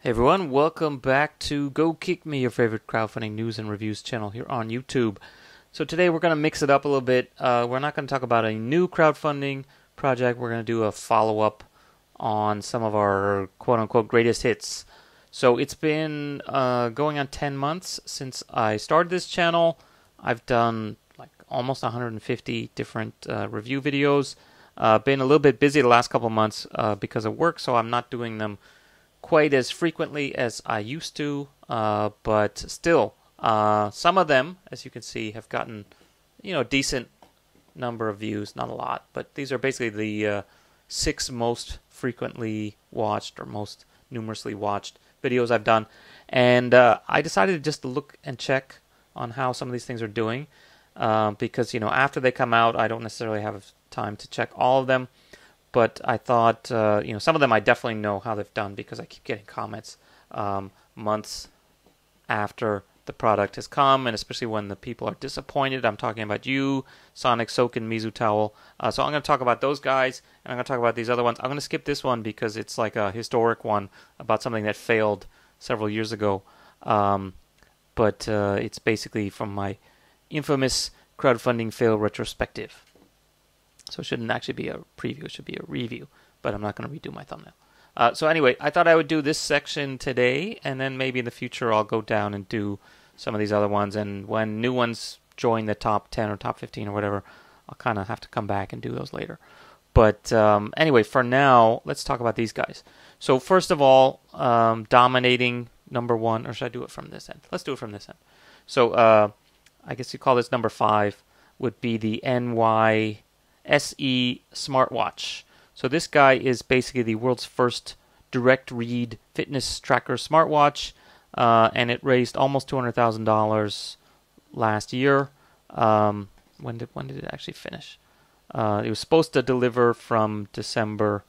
Hey everyone, welcome back to Go Kick Me, your favorite crowdfunding news and reviews channel here on YouTube. So today we're going to mix it up a little bit. We're not going to talk about a new crowdfunding project. We're going to do a follow-up on some of our quote-unquote greatest hits. So it's been going on 10 months since I started this channel. I've done like almost 150 different review videos. Been a little bit busy the last couple of months because of work, so I'm not doing them quite as frequently as I used to, but still, some of them, as you can see, have gotten, a decent number of views. Not a lot, but these are basically the 6 most frequently watched or most numerously watched videos I've done. And I decided just to look and check on how some of these things are doing, because, after they come out, I don't necessarily have time to check all of them. But I thought, some of them I definitely know how they've done because I keep getting comments months after the product has come, and especially when the people are disappointed. I'm talking about you, Sonic, Soak, and Mizu Towel. So I'm going to talk about those guys, and I'm going to talk about these other ones. I'm going to skip this one because it's like a historic one about something that failed several years ago. But it's basically from my infamous crowdfunding fail retrospective. So it shouldn't actually be a preview, it should be a review, but I'm not going to redo my thumbnail. So anyway, I thought I would do this section today, and then maybe in the future I'll go down and do some of these other ones, and when new ones join the top 10 or top 15 or whatever, I'll kind of have to come back and do those later. But anyway, for now, let's talk about these guys. So first of all, dominating number 1, or should I do it from this end? Let's do it from this end. So I guess you call this number 5, would be the NY SE smartwatch. So this guy is basically the world's first direct read fitness tracker smartwatch, and it raised almost $200,000 last year. When did it actually finish? It was supposed to deliver from December,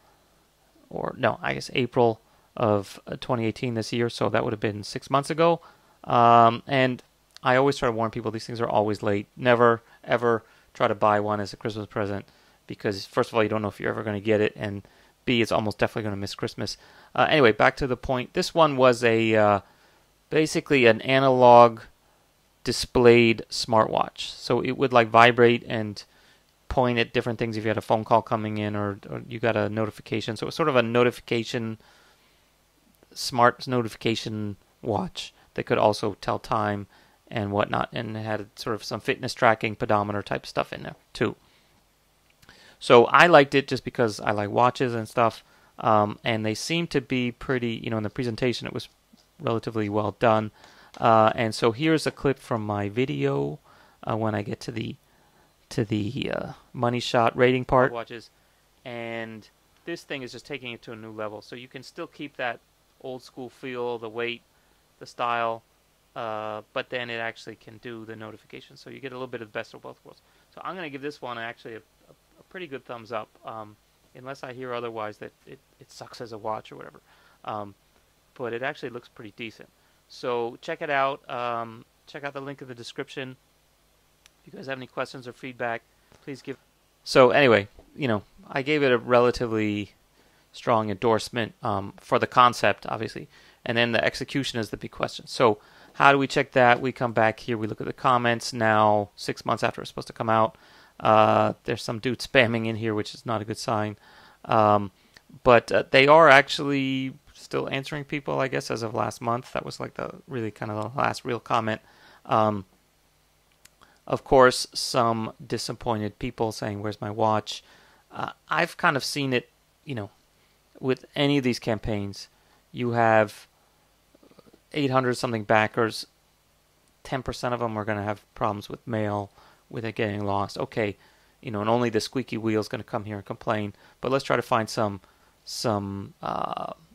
or no, I guess April of 2018 this year. So that would have been 6 months ago. And I always try to warn people: these things are always late. Never ever try to buy one as a Christmas present, because first of all, you don't know if you're ever going to get it, and B, it's almost definitely going to miss Christmas. Anyway, back to the point. This one was a basically an analog displayed smartwatch. So it would like vibrate and point at different things if you had a phone call coming in, or you got a notification. So it was sort of a smart notification watch that could also tell time and whatnot, and it had sort of some fitness tracking, pedometer type stuff in there too. So I liked it just because I like watches and stuff, and they seem to be pretty, in the presentation it was relatively well done. And so here's a clip from my video when I get to the money shot rating part. Watches, and this thing is just taking it to a new level. So you can still keep that old school feel, the weight, the style, but then it actually can do the notifications. So you get a little bit of the best of both worlds. So I'm going to give this one actually a pretty good thumbs up, unless I hear otherwise that it sucks as a watch or whatever. But it actually looks pretty decent. So check it out. Check out the link in the description. If you guys have any questions or feedback, please give. So anyway, I gave it a relatively strong endorsement for the concept, obviously. And then the execution is the big question. So how do we check that? We come back here, we look at the comments now, 6 months after it's supposed to come out. There's some dude spamming in here, which is not a good sign. But they are actually still answering people, I guess, as of last month. That was like the really kind of the last real comment. Of course, some disappointed people saying, "Where's my watch?" I've kind of seen it, with any of these campaigns. You have 800 something backers. 10% of them are going to have problems with mail, with it getting lost. Okay, and only the squeaky wheel is going to come here and complain. But let's try to find some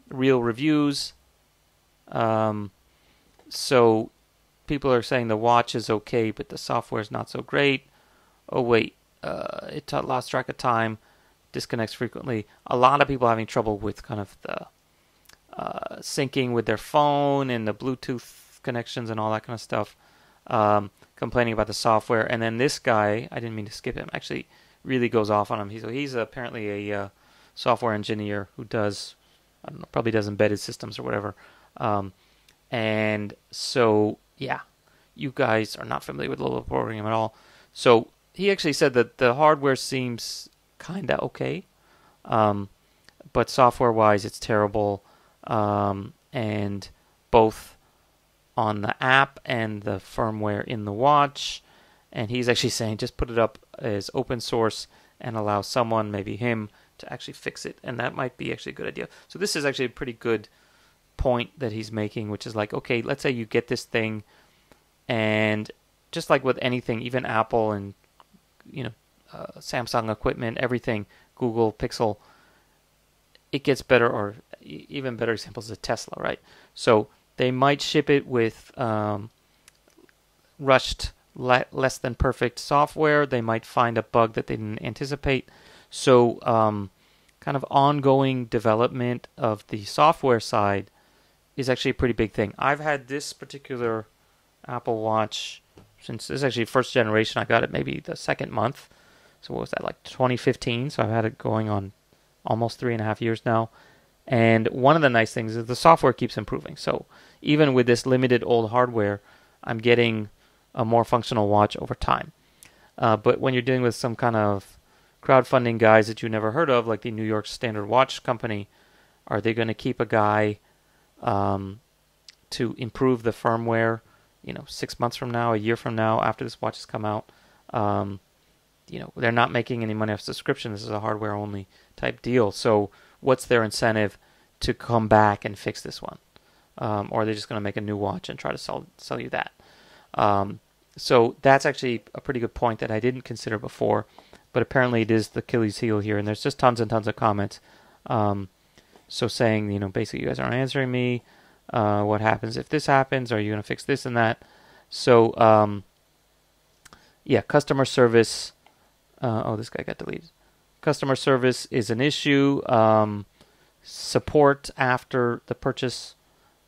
real reviews. So people are saying the watch is okay, but the software is not so great. Oh wait, it lost track of time, disconnects frequently. A lot of people are having trouble with kind of the syncing with their phone and the Bluetooth connections and all that kind of stuff. Complaining about the software. And then this guy, I didn't mean to skip him, actually really goes off on him. He's apparently a software engineer who does, I don't know, probably does embedded systems or whatever. And so, yeah, you guys are not familiar with low-level programming at all. So he actually said that the hardware seems kind of okay, but software-wise, it's terrible. And both on the app and the firmware in the watch. And he's actually saying just put it up as open source and allow someone, maybe him, to actually fix it. And that might be actually a good idea. So this is actually a pretty good point that he's making, which is like, okay, let's say you get this thing, and just like with anything, even Apple and Samsung equipment, everything, Google Pixel, it gets better, or even better examples is Tesla, right? So they might ship it with rushed, less than perfect software. They might find a bug that they didn't anticipate. So kind of ongoing development of the software side is actually a pretty big thing. I've had this particular Apple Watch since this is actually first generation. I got it maybe the second month. So what was that, like 2015? So I've had it going on almost 3.5 years now. And one of the nice things is the software keeps improving. So even with this limited old hardware, I'm getting a more functional watch over time. But when you're dealing with some kind of crowdfunding guys that you never heard of, like the New York Standard Watch Company, are they going to keep a guy to improve the firmware, 6 months from now, a year from now, after this watch has come out? They're not making any money off subscription. This is a hardware-only type deal. So what's their incentive to come back and fix this one? Or are they just going to make a new watch and try to sell you that? So that's actually a pretty good point that I didn't consider before, but apparently it is the Achilles heel here, and there's just tons and tons of comments. So saying, basically you guys aren't answering me. What happens if this happens? Are you going to fix this and that? So, yeah, customer service. This guy got deleted. Customer service is an issue. Support after the purchase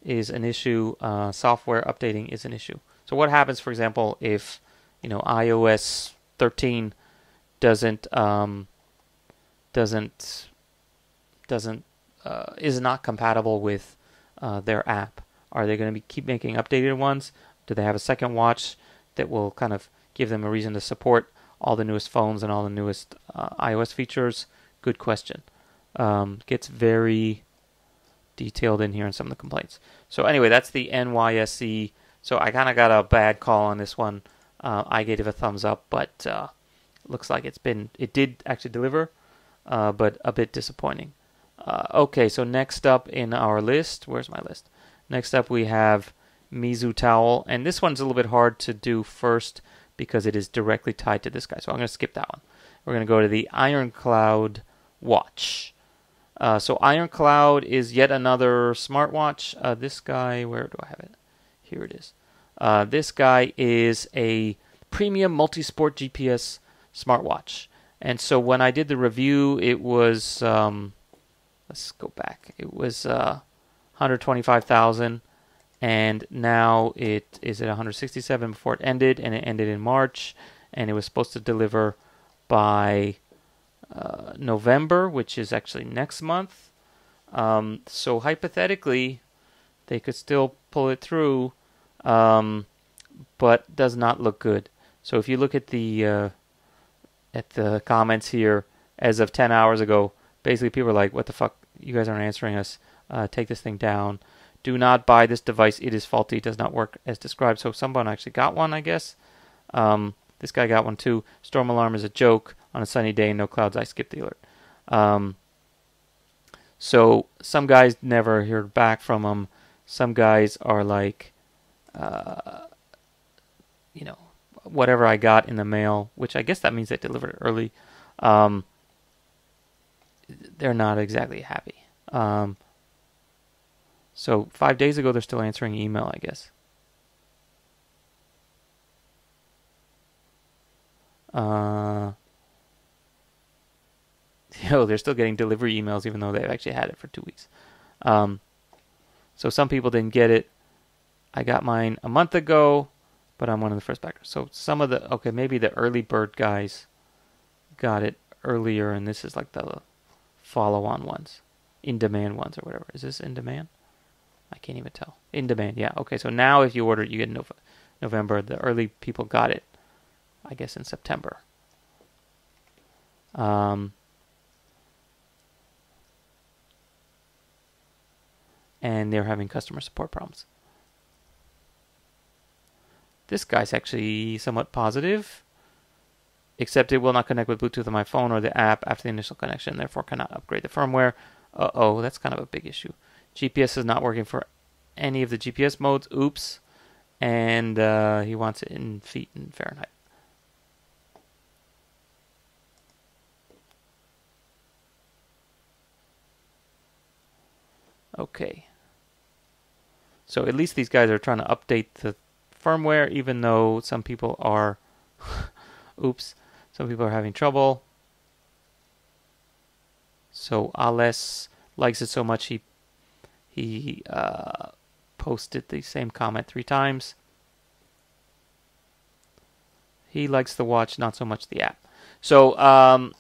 is an issue. Software updating is an issue. So what happens, for example, if iOS 13 is not compatible with their app? Are they going to keep making updated ones? Do they have a second watch that will kind of give them a reason to support all the newest phones and all the newest iOS features? Good question. Gets very detailed in here in some of the complaints. So anyway, that's the NYSE. So I kind of got a bad call on this one. I gave it a thumbs up, but looks like it did actually deliver, but a bit disappointing. Okay, so next up in our list, where's my list? Next up we have Mizu Towel, and this one's a little bit hard to do first because it is directly tied to this guy. So I'm going to skip that one. We're going to go to the Ironcloud watch. So Ironcloud is yet another smartwatch. This guy, where do I have it? Here it is. This guy is a premium multi-sport GPS smartwatch. And so when I did the review, it was, let's go back. It was $125,000. And now it is at $167,000 before it ended, and it ended in March, and it was supposed to deliver by November, which is actually next month. So hypothetically, they could still pull it through, but does not look good. So if you look at the comments here, as of 10 hours ago, basically people are like, "What the fuck? You guys aren't answering us. Take this thing down. Do not buy this device. It is faulty. It does not work as described." So someone actually got one, I guess. This guy got one too. Storm alarm is a joke. On a sunny day, no clouds, I skipped the alert. So some guys never heard back from them. Some guys are like, whatever I got in the mail, which I guess that means they delivered it early. They're not exactly happy. So 5 days ago, they're still answering email, I guess. They're still getting delivery emails even though they've actually had it for 2 weeks. So some people didn't get it. I got mine a month ago, but I'm one of the first backers. So some of maybe the early bird guys got it earlier, and this is like the follow-on ones, in-demand ones or whatever. Is this in demand? I can't even tell. In demand, yeah. Okay, so now if you order it, you get in November. The early people got it, I guess, in September. And they're having customer support problems. This guy's actually somewhat positive, except it will not connect with Bluetooth on my phone or the app after the initial connection, therefore cannot upgrade the firmware. Uh-oh, that's kind of a big issue. GPS is not working for any of the GPS modes. Oops. And he wants it in feet and Fahrenheit. Okay. So at least these guys are trying to update the firmware, even though some people are oops, some people are having trouble. So Ales likes it so much he posted the same comment 3 times. He likes the watch, not so much the app. So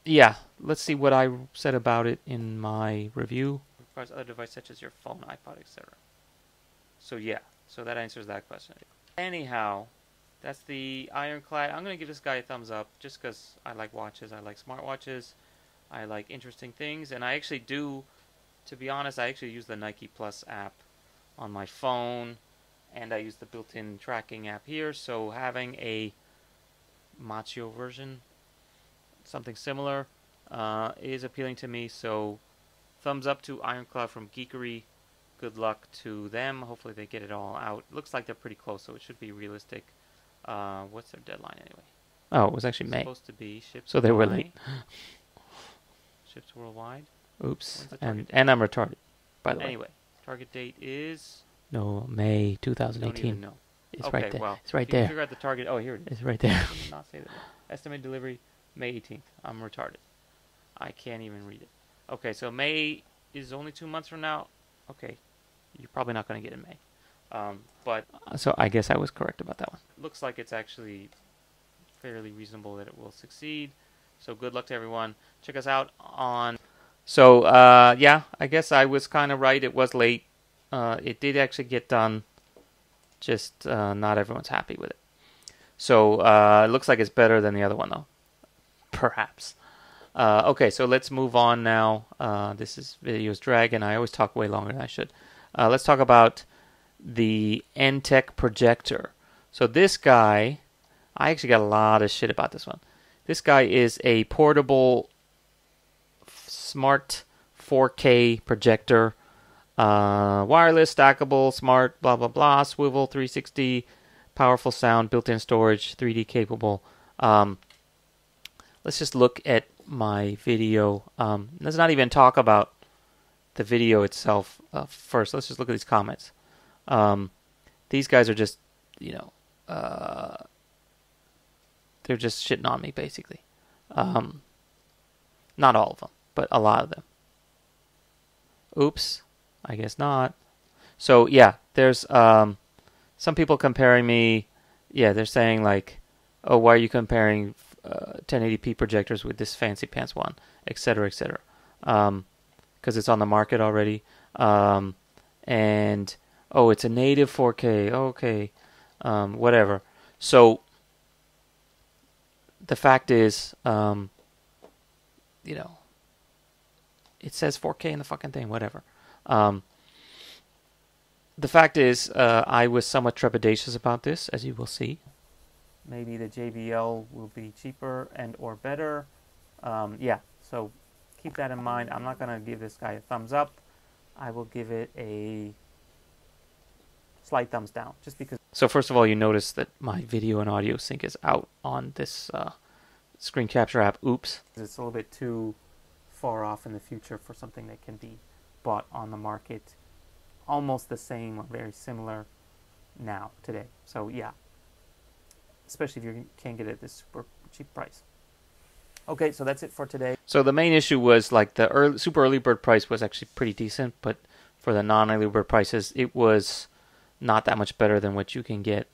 yeah, let's see what I said about it in my review. It requires other devices such as your phone, iPod, etc. So yeah, so that answers that question. Anyhow, that's the Ironclad. I'm going to give this guy a thumbs up just because I like watches. I like smartwatches. I like interesting things. And I actually do, to be honest, I actually use the Nike Plus app on my phone. And I use the built-in tracking app here. So having a Machio version, something similar, is appealing to me. So thumbs up to Ironclad from Geekery. Good luck to them. Hopefully they get it all out. Looks like they're pretty close, so it should be realistic. What's their deadline anyway? Oh, it was actually May. Supposed to be shipped. So they were late. Shipped worldwide. Oops. And I'm retarded, by the way. Anyway, target date is no May 2018. No, it's okay, right there. Well, it's right there. Figure out the target. Oh, here it is. It's right there. I did not say that. Estimated delivery May 18th. I'm retarded. I can't even read it. Okay, so May is only 2 months from now. Okay, you're probably not going to get it in May. But so I guess I was correct about that one. Looks like it's actually fairly reasonable that it will succeed. So good luck to everyone. Check us out on... So, yeah, I guess I was kind of right. It was late. It did actually get done. Just not everyone's happy with it. So it looks like it's better than the other one, though. Perhaps. Okay, so let's move on now. This is Videos Dragon. I always talk way longer than I should. Let's talk about the N-Tech projector. So this guy, I actually got a lot of shit about this one. This guy is a portable, smart 4K projector. Wireless, stackable, smart, blah, blah, blah. Swivel, 360, powerful sound, built-in storage, 3D capable. Let's just look at my video. Let's not even talk about the video itself first. Let's just look at these comments. These guys are just, you know, they're just shitting on me, basically. Not all of them, but a lot of them. Oops, I guess not. So, yeah, there's some people comparing me. Yeah, they're saying, like, oh, why are you comparing 1080p projectors with this fancy pants one, etc., etc. Because it's on the market already. And, oh, it's a native 4K. Okay, whatever. So, the fact is, you know, it says 4K in the fucking thing, whatever. The fact is, I was somewhat trepidatious about this, as you will see. Maybe the JBL will be cheaper and or better. Yeah, so keep that in mind. I'm not going to give this guy a thumbs up. I will give it a slight thumbs down, just because. So first of all, you notice that my video and audio sync is out on this screen capture app. Oops. It's a little bit too far off in the future for something that can be bought on the market almost the same or very similar now, today. So yeah, especially if you can't get it at this super cheap price. Okay, so that's it for today. So the main issue was, like, the super early bird price was actually pretty decent, but for the non-early bird prices, it was not that much better than what you can get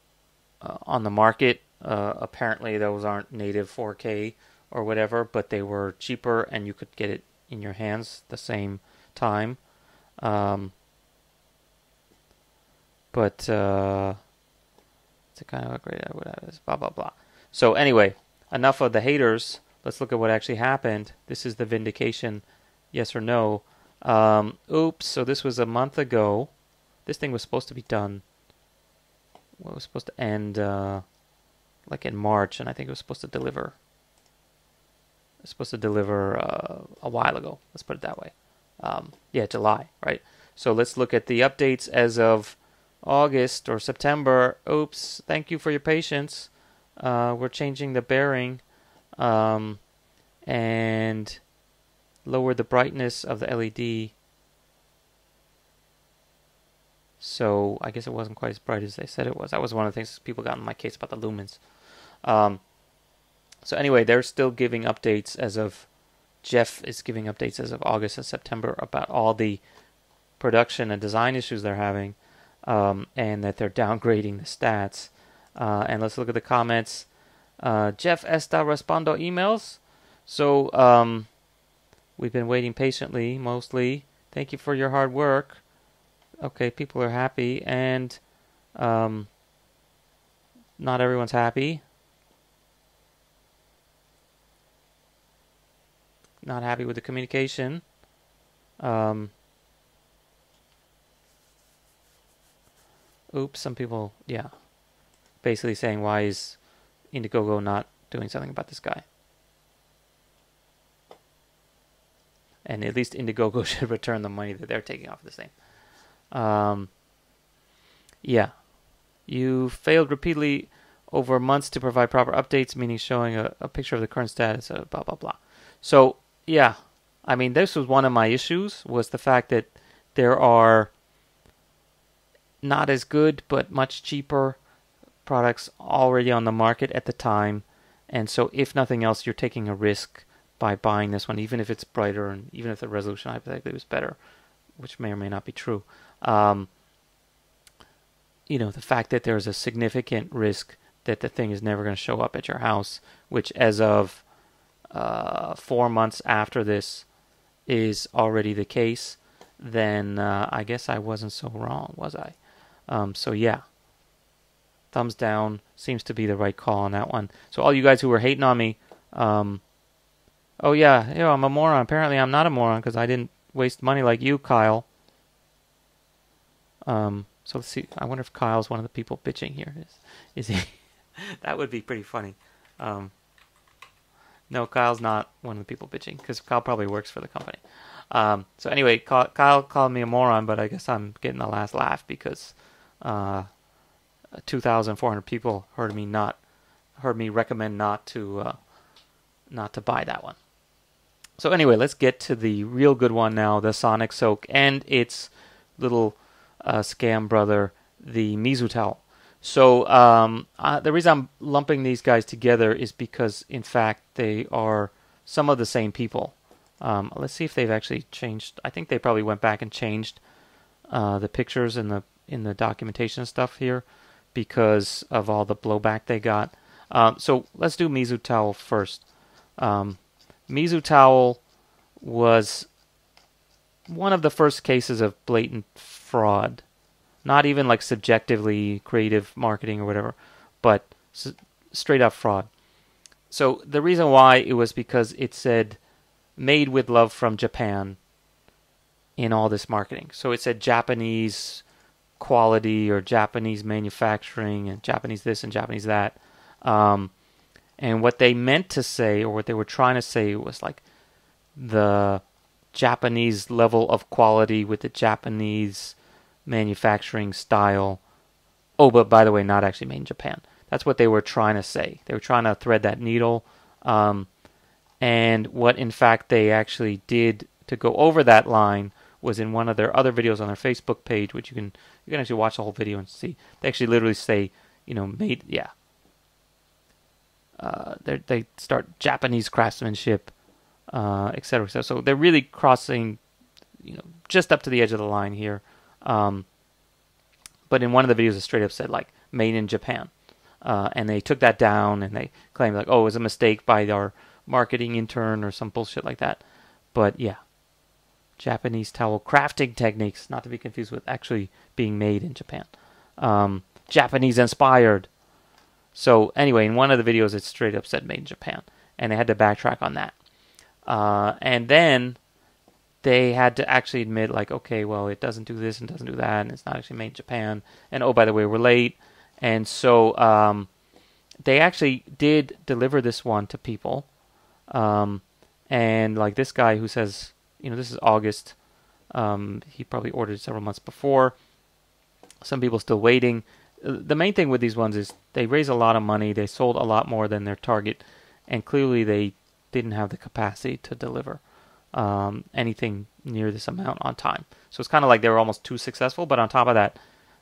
on the market. Apparently those aren't native 4K or whatever, but they were cheaper and you could get it in your hands the same time. but it's a kind of upgrade. Whatever. Blah blah blah. So anyway, enough of the haters. Let's look at what actually happened. This is the vindication, yes or no. Oops. So this was a month ago. This thing was supposed to be done. Well, it was supposed to end like in March, and I think it was supposed to deliver. It's supposed to deliver a while ago. Let's put it that way. Yeah, July, right? So let's look at the updates as of August or September. Oops, thank you for your patience. We're changing the bearing and lower the brightness of the LED. So I guess it wasn't quite as bright as they said it was. That was one of the things people got in my case about the lumens. So anyway, they're still giving updates as of, Jeff is giving updates as of August and September about all the production and design issues they're having, and that they're downgrading the stats. And let's look at the comments. Jeff está respondo emails. So we've been waiting patiently, mostly. Thank you for your hard work. Okay, people are happy, and not everyone's happy. Not happy with the communication. Oops, some people, yeah, basically saying, why is Indiegogo not doing something about this guy? And at least Indiegogo should return the money that they're taking off of this thing. Yeah, you failed repeatedly over months to provide proper updates, meaning showing a picture of the current status of blah, blah, blah. So, yeah, I mean, this was one of my issues, was the fact that there are not as good but much cheaper products already on the market at the time. And so if nothing else, you're taking a risk by buying this one, even if it's brighter and even if the resolution hypothetically was better, which may or may not be true. You know, the fact that there's a significant risk that the thing is never going to show up at your house, which as of 4 months after this is already the case, then I guess I wasn't so wrong, was I? So yeah, thumbs down, seems to be the right call on that one. So all you guys who were hating on me, oh yeah, you know, I'm a moron. Apparently I'm not a moron because I didn't waste money like you, Kyle. So let's see. I wonder if Kyle's one of the people bitching here. Is he? That would be pretty funny. No, Kyle's not one of the people bitching because Kyle probably works for the company. So anyway, Kyle called me a moron, but I guess I'm getting the last laugh because 2,400 people heard me recommend not to buy that one. So anyway, let's get to the real good one now, the Sonic Soak and its little scam brother, the Mizu towel. So the reason I'm lumping these guys together is because, in fact, they are some of the same people. Let's see if they've actually changed. I think they probably went back and changed the pictures in the documentation and stuff here because of all the blowback they got. So let's do Mizu towel first. Mizu towel was one of the first cases of blatant fraud. Not even like subjectively creative marketing or whatever, but straight up fraud. So the reason why it was because it said made with love from Japan in all this marketing. So it said Japanese quality or Japanese manufacturing and Japanese this and Japanese that. And what they meant to say, or what they were trying to say, was like the Japanese level of quality with the Japanese manufacturing style. Oh, but by the way, not actually made in Japan. That's what they were trying to say. They were trying to thread that needle. And what, in fact, they actually did to go over that line was in one of their other videos on their Facebook page, which you can actually watch the whole video and see. They actually literally say, made, yeah. They start Japanese craftsmanship, etc. So they're really crossing, just up to the edge of the line here. But in one of the videos, it straight up said like made in Japan, and they took that down and they claimed like, oh, it was a mistake by our marketing intern or some bullshit like that. But yeah, Japanese towel crafting techniques, not to be confused with actually being made in Japan. Japanese inspired. So anyway, in one of the videos, it straight up said made in Japan, and they had to backtrack on that. And then they had to actually admit, like, okay, well, it doesn't do this and doesn't do that, and it's not actually made in Japan. And oh, by the way, we're late. And so they actually did deliver this one to people. And like this guy who says, this is August. He probably ordered several months before. Some people still waiting. The main thing with these ones is they raise a lot of money. They sold a lot more than their target, and clearly they didn't have the capacity to deliver anything near this amount on time. So it's kind of like they were almost too successful. But on top of that,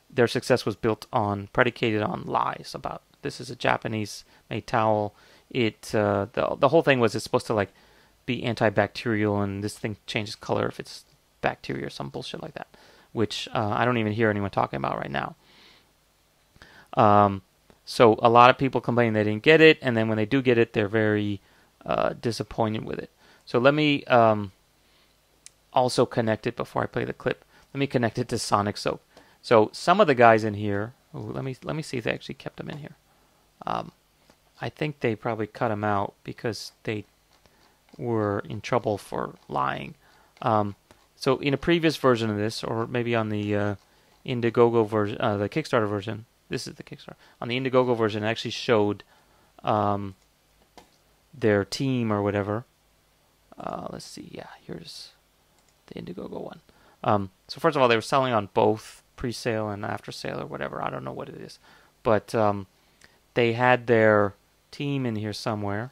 their success was predicated on lies about this is a Japanese-made towel. The whole thing was it's supposed to like be antibacterial, and this thing changes color if it's bacteria or some bullshit like that, which I don't even hear anyone talking about right now. So a lot of people complain they didn't get it, and then when they do get it, they're very disappointed with it. So let me also connect it before I play the clip. Let me connect it to Sonic Soap. So some of the guys in here, let me see if they actually kept them in here. I think they probably cut them out because they were in trouble for lying. So in a previous version of this, or maybe on the Indiegogo version, the Kickstarter version, this is the Kickstarter. On the Indiegogo version, it actually showed their team or whatever. Let's see. Yeah, here's the Indiegogo one. So first of all, they were selling on both pre-sale and after-sale or whatever. I don't know what it is. But they had their team in here somewhere.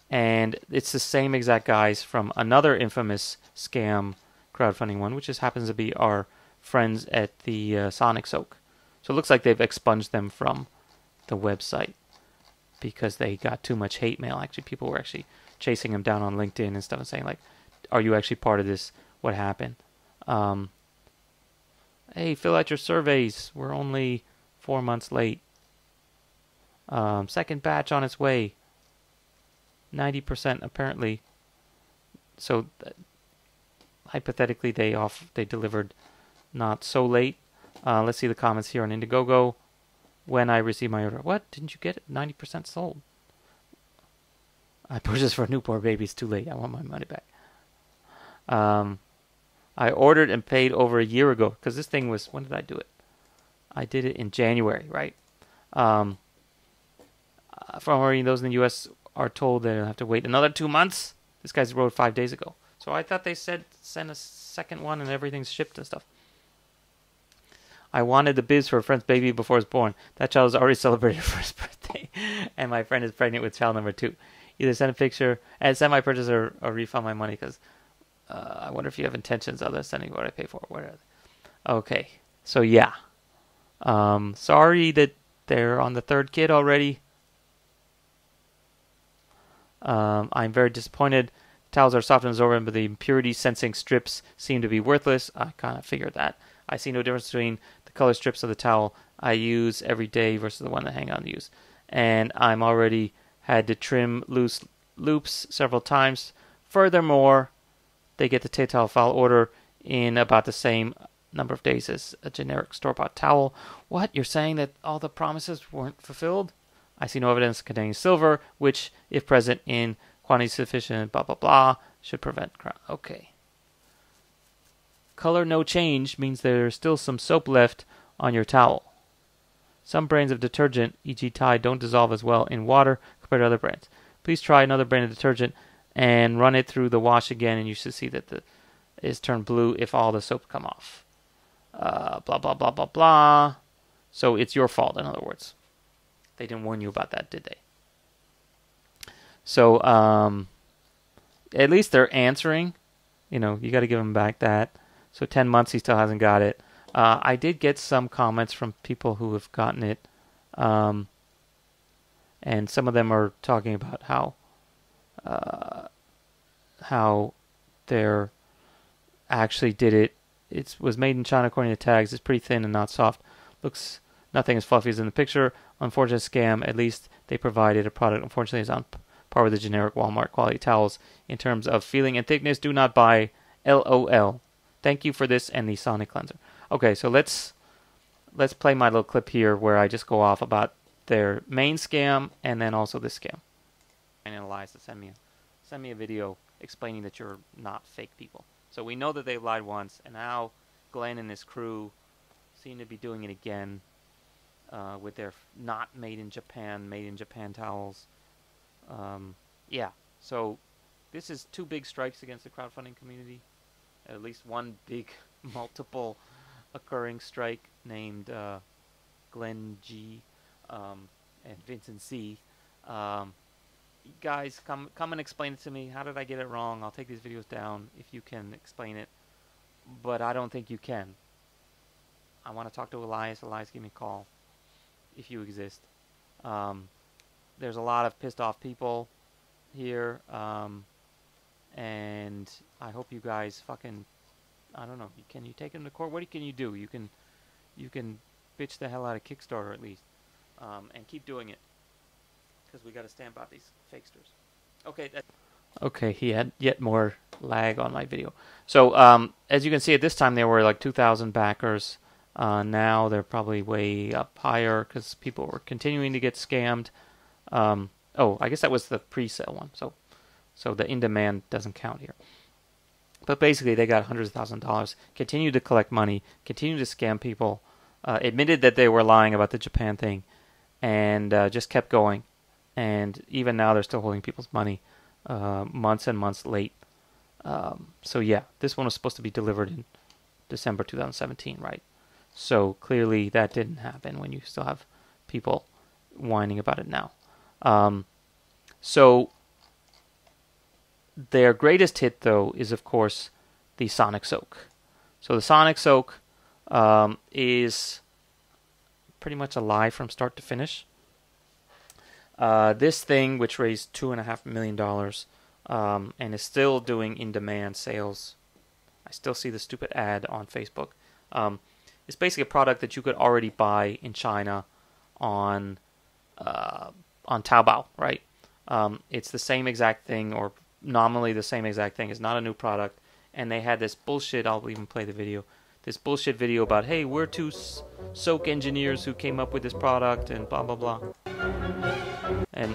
And it's the same exact guys from another infamous scam crowdfunding one, which just happens to be our friends at the Sonic Soak. So it looks like they've expunged them from the website because they got too much hate mail. Actually, people were actually chasing them down on LinkedIn and stuff and saying, like, are you actually part of this? What happened? Hey, fill out your surveys. We're only 4 months late. Second batch on its way. 90% apparently. So hypothetically, they delivered not so late. Let's see the comments here on Indiegogo. When I received my order, what? Didn't you get it? 90% sold. I purchased for a newborn baby. It's too late. I want my money back. I ordered and paid over a year ago because this thing was. When did I do it? I did it in January, right? From reading, those in the U.S. are told they'll have to wait another 2 months. This guy's wrote 5 days ago. So I thought they said send a second one and everything's shipped and stuff. I wanted the biz for a friend's baby before it was born. That child has already celebrated her first birthday. And my friend is pregnant with child number 2. Either send a picture and send my purchaser or refund my money because I wonder if you have intentions other than sending what I pay for. Whatever. Okay. So yeah. Sorry that they're on the third kid already. I'm very disappointed. Towels are soft and absorbent, but the impurity sensing strips seem to be worthless. I kind of figured that. I see no difference between the color strips of the towel I use every day versus the one that hang on to use. And I'm already had to trim loose loops several times. Furthermore, they get the towel file order in about the same number of days as a generic store-bought towel. What? You're saying that all the promises weren't fulfilled? I see no evidence containing silver, which, if present in quantity sufficient, blah, blah, blah, should prevent crime. Okay. Color no change means there's still some soap left on your towel. Some brands of detergent, e.g. Tide, don't dissolve as well in water compared to other brands. Please try another brand of detergent and run it through the wash again, and you should see that it is turned blue if all the soap come off. Blah, blah, blah, blah, blah. So it's your fault, in other words. They didn't warn you about that, did they? So, at least they're answering. You got to give them back that. So 10 months, he still hasn't got it. I did get some comments from people who have gotten it. And some of them are talking about how they're actually did it. It was made in China according to tags. It's pretty thin and not soft. Looks nothing as fluffy as in the picture. Unfortunate scam. At least they provided a product. Unfortunately, is on par with the generic Walmart quality towels in terms of feeling and thickness. Do not buy. LOL. Thank you for this and the Sonic cleanser. Okay, so let's let's play my little clip here where I just go off about their main scam and then also this scam. And Elias send me a video explaining that you're not fake people. So we know that they lied once, and now Glenn and his crew seem to be doing it again with their not made in Japan towels. Yeah, so this is 2 big strikes against the crowdfunding community. At least one big multiple occurring strike named Glenn G and Vincent C. Guys, come and explain it to me. How did I get it wrong? I'll take these videos down if you can explain it. But I don't think you can. I want to talk to Elias. Elias, give me a call if you exist. There's a lot of pissed off people here. And I hope you guys fucking, I don't know, can you take them to court? What can you do? You can bitch the hell out of Kickstarter at least. And keep doing it. Because we got to stamp out these fakesters. Okay. Okay, he had yet more lag on my video. So, as you can see, at this time there were like 2,000 backers. Now they're probably way up higher because people were continuing to get scammed. Oh, I guess that was the pre-sale one. So the in-demand doesn't count here. But basically, they got hundreds of thousands of dollars, continued to collect money, continued to scam people, admitted that they were lying about the Japan thing, and just kept going. And even now, they're still holding people's money months and months late. So yeah, this one was supposed to be delivered in December 2017, right? So clearly that didn't happen when you still have people whining about it now. So their greatest hit, though, is, of course, the Sonic Soak. So the Sonic Soak is pretty much a lie from start to finish. This thing, which raised $2.5 million and is still doing in-demand sales, I still see the stupid ad on Facebook. It's basically a product that you could already buy in China on Taobao, right? It's the same exact thing, or nominally the same exact thing. It's not a new product. And they had this bullshit, I'll even play the video, this bullshit video about, hey, we're 2 soak engineers who came up with this product and blah, blah, blah. And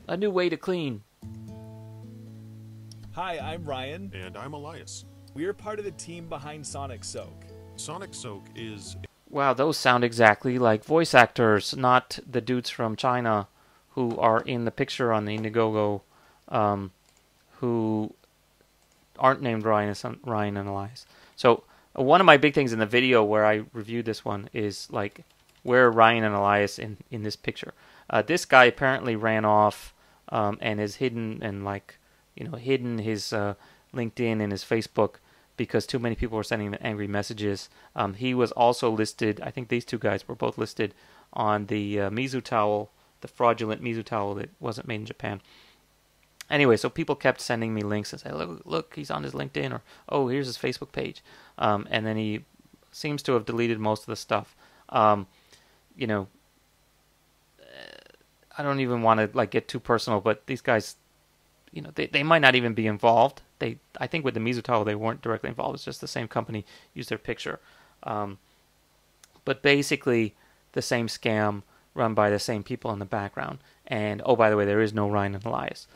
a new way to clean. Hi, I'm Ryan. And I'm Elias. We're part of the team behind Sonic Soak. Sonic Soak is... Wow, those sound exactly like voice actors, not the dudes from China who are in the picture on the Indiegogo, who aren't named Ryan and Elias. So one of my big things in the video where I reviewed this one is like where are Ryan and Elias in this picture. This guy apparently ran off and is hidden and hidden his LinkedIn and his Facebook because too many people were sending him angry messages. He was also listed, I think these 2 guys were both listed on the Mizu towel, the fraudulent Mizu towel that wasn't made in Japan. Anyway, so people kept sending me links and say, look, he's on his LinkedIn, or, oh, here's his Facebook page. And then he seems to have deleted most of the stuff. I don't even want to get too personal, but these guys, they might not even be involved. I think with the Mizu towel, they weren't directly involved. It's just the same company used their picture. But basically, the same scam run by the same people in the background. And, oh, by the way, there is no Ryan and Elias.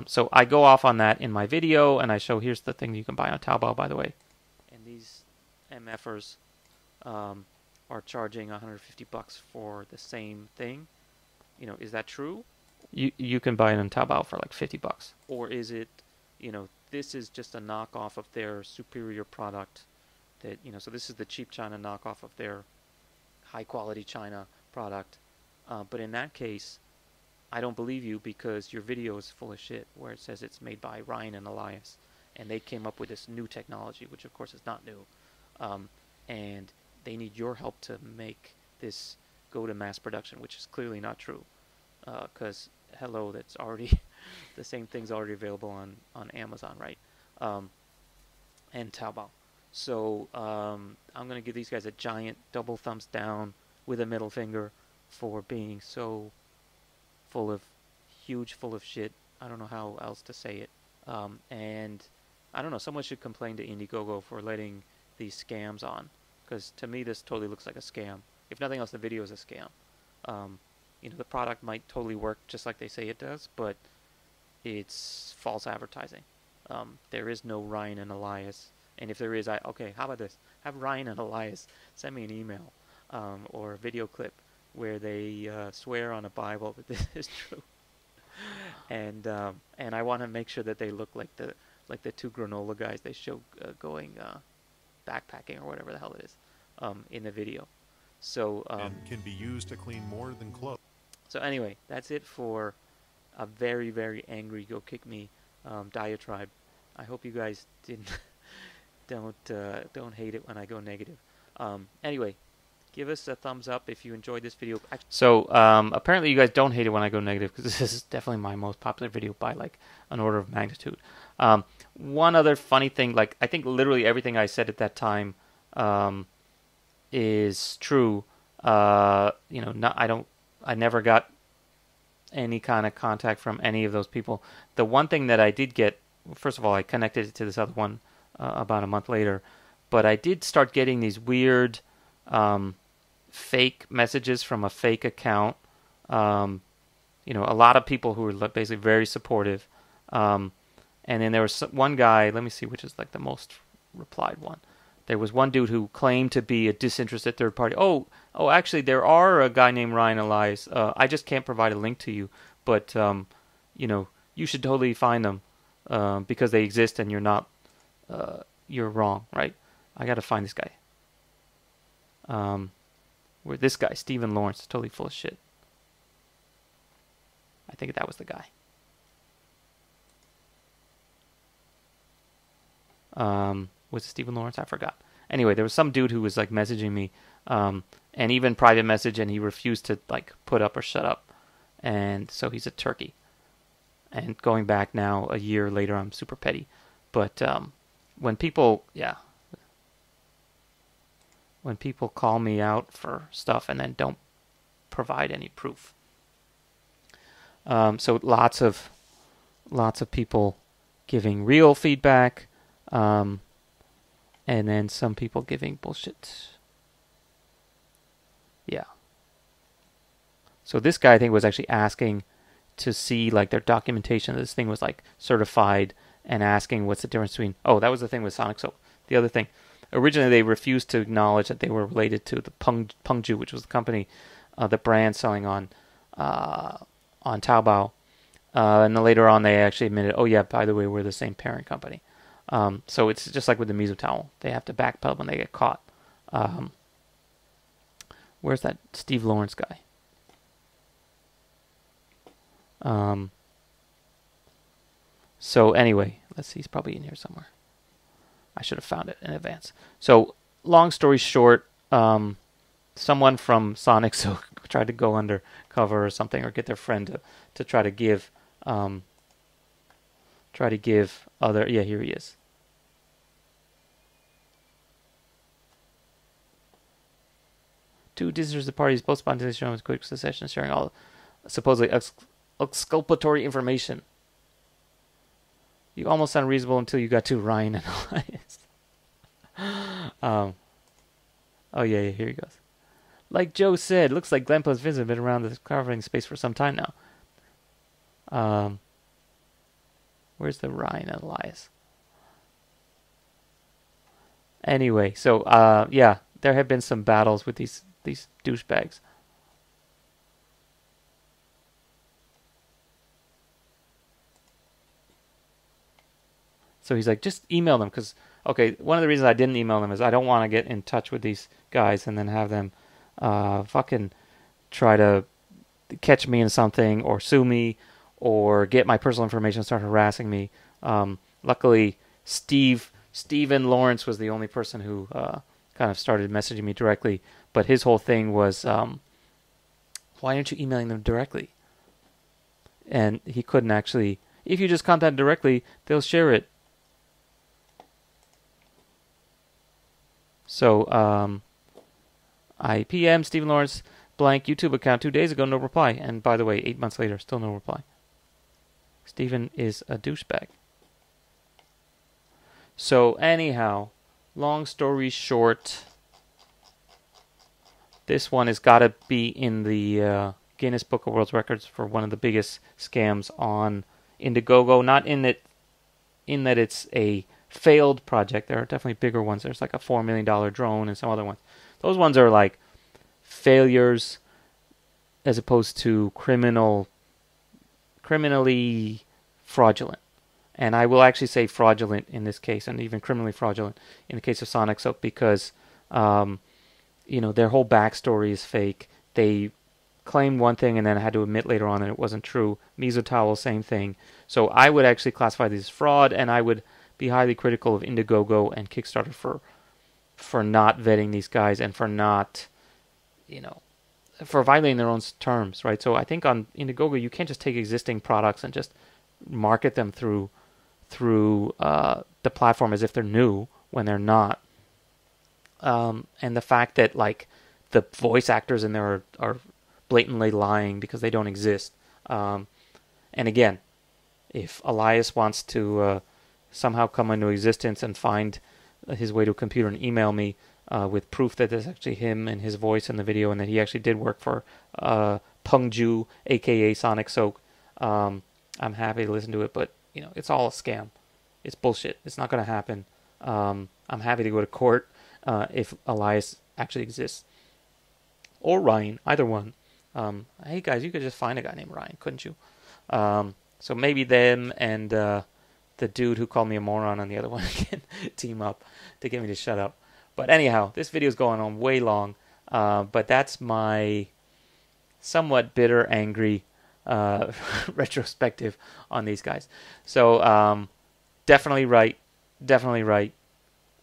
So I go off on that in my video, and I show here's the thing you can buy on Taobao, by the way. And these MFers are charging $150 for the same thing. Is that true? You can buy it on Taobao for like $50. Or is it, this is just a knockoff of their superior product that, so this is the cheap China knockoff of their high quality China product. But in that case, I don't believe you because your video is full of shit where it says it's made by Ryan and Elias. And they came up with this new technology, which of course is not new. And they need your help to make this go to mass production, which is clearly not true. Because, hello, that's already, the same thing's already available on Amazon, right? And Taobao. So, I'm going to give these guys a giant double thumbs down with a middle finger for being so full of shit. I don't know how else to say it. And I don't know. Someone should complain to Indiegogo for letting these scams on, because to me this totally looks like a scam. If nothing else, the video is a scam. The product might totally work just like they say it does, but it's false advertising. There is no Ryan and Elias, and if there is, okay. How about this? Have Ryan and Elias send me an email or a video clip where they swear on a Bible that this is true, and I want to make sure that they look like the two granola guys they show going backpacking or whatever the hell it is in the video. So and can be used to clean more than clothes. So anyway, that's it for a very, very angry Go Kick Me diatribe. I hope you guys don't hate it when I go negative. Anyway, give us a thumbs up if you enjoyed this video. So apparently you guys don't hate it when I go negative, because this is definitely my most popular video by like an order of magnitude. One other funny thing, like I think literally everything I said at that time is true. I never got any kind of contact from any of those people. The one thing that I did get, first of all, I connected it to this other one about a month later, but I did start getting these weird fake messages from a fake account. A lot of people who were basically very supportive. And then there was one guy, let me see which is like the most replied one. There was one dude who claimed to be a disinterested third party. Oh, actually, there are a guy named Ryan Elias. I just can't provide a link to you, but you should totally find them because they exist, and you're wrong, right? I got to find this guy. Where this guy, Stephen Lawrence, is totally full of shit. I think that was the guy. Was it Stephen Lawrence? I forgot. Anyway, there was some dude who was like messaging me, and even private message, and he refused to like put up or shut up, and so he's a turkey. And going back now a year later, I'm super petty, but when people call me out for stuff and then don't provide any proof, so lots of people giving real feedback. And then some people giving bullshit. Yeah. So this guy, I think, was actually asking to see like their documentation that this thing was like certified, and asking what's the difference between. Oh, that was the thing with Sonic Soap. The other thing, originally they refused to acknowledge that they were related to the Pungju, which was the company, the brand selling on Taobao. And then later on, they actually admitted, oh yeah, by the way, we're the same parent company. So it's just like with the miso towel. They have to backpedal when they get caught. Where's that Steve Lawrence guy? So anyway, let's see. He's probably in here somewhere. I should have found it in advance. So long story short, someone from Sonic tried to go undercover or something, or get their friend to try to give other. Yeah, here he is. Two disinterested parties, both spontaneously showing quick succession, sharing all supposedly exculpatory information. You almost sound reasonable until you got to Ryan and Elias. Oh yeah, here he goes. Like Joe said, looks like Glenpo's visit been around the crowdfunding space for some time now. Where's the Ryan and Elias? Anyway, so yeah, there have been some battles with these douchebags. So he's like, just email them, because okay, one of the reasons I didn't email them is I don't want to get in touch with these guys and then have them fucking try to catch me in something or sue me or get my personal information and start harassing me. Luckily, Stephen Lawrence was the only person who kind of started messaging me directly, but his whole thing was, why aren't you emailing them directly? And he couldn't actually. If you just contact directly, they'll share it. So, I PM Stephen Lawrence blank YouTube account 2 days ago, no reply. And by the way, 8 months later, still no reply. Stephen is a douchebag. So anyhow, long story short, this one has got to be in the Guinness Book of World Records for one of the biggest scams on Indiegogo. Not in that it's a failed project. There are definitely bigger ones. There's like a $4 million drone and some other ones. Those ones are like failures as opposed to criminally fraudulent. And I will actually say fraudulent in this case, and even criminally fraudulent in the case of Sonic Soap, because their whole backstory is fake. They claimed one thing and then had to admit later on that it wasn't true. Miso Towel, same thing. So I would actually classify this as fraud, and I would be highly critical of Indiegogo and Kickstarter for not vetting these guys and for not, for violating their own terms, right? So I think on Indiegogo you can't just take existing products and just market them through the platform as if they're new when they're not. And the fact that like the voice actors in there are blatantly lying because they don't exist. And again, if Elias wants to somehow come into existence and find his way to a computer and email me with proof that there's actually him and his voice in the video and that he actually did work for Pungju, aka Sonic Soak, I'm happy to listen to it, but it's all a scam. It's bullshit. It's not going to happen. I'm happy to go to court if Elias actually exists. Or Ryan, either one. Hey guys, you could just find a guy named Ryan, couldn't you? So maybe them and the dude who called me a moron on the other one can team up to get me to shut up. But anyhow, this video is going on way long. But that's my somewhat bitter, angry retrospective on these guys. So definitely right.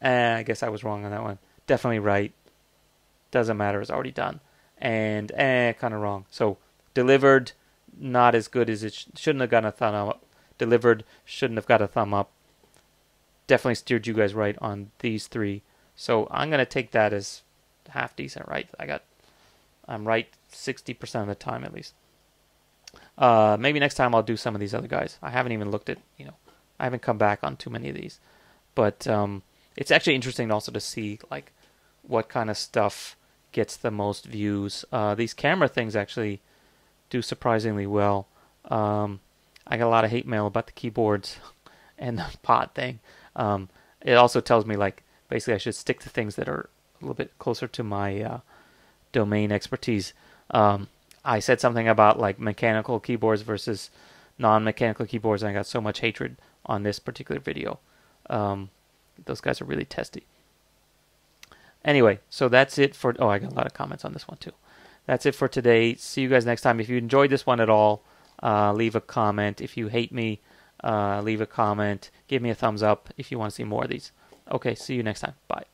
I guess I was wrong on that one. Definitely right. Doesn't matter. It's already done. And kind of wrong. So delivered, not as good as it shouldn't have gotten a thumb up. Delivered, shouldn't have got a thumb up. Definitely steered you guys right on these three. So I'm gonna take that as half decent, right? I'm right 60% of the time at least. Maybe next time I'll do some of these other guys. I haven't even looked at, I haven't come back on too many of these. But it's actually interesting also to see like what kind of stuff gets the most views. These camera things actually do surprisingly well. I got a lot of hate mail about the keyboards and the pod thing. It also tells me like basically I should stick to things that are a little bit closer to my domain expertise. I said something about like mechanical keyboards versus non-mechanical keyboards, and I got so much hatred on this particular video. Those guys are really testy. Anyway, so that's it for... Oh, I got a lot of comments on this one too. That's it for today. See you guys next time. If you enjoyed this one at all, leave a comment. If you hate me, leave a comment. Give me a thumbs up if you want to see more of these. Okay, see you next time. Bye.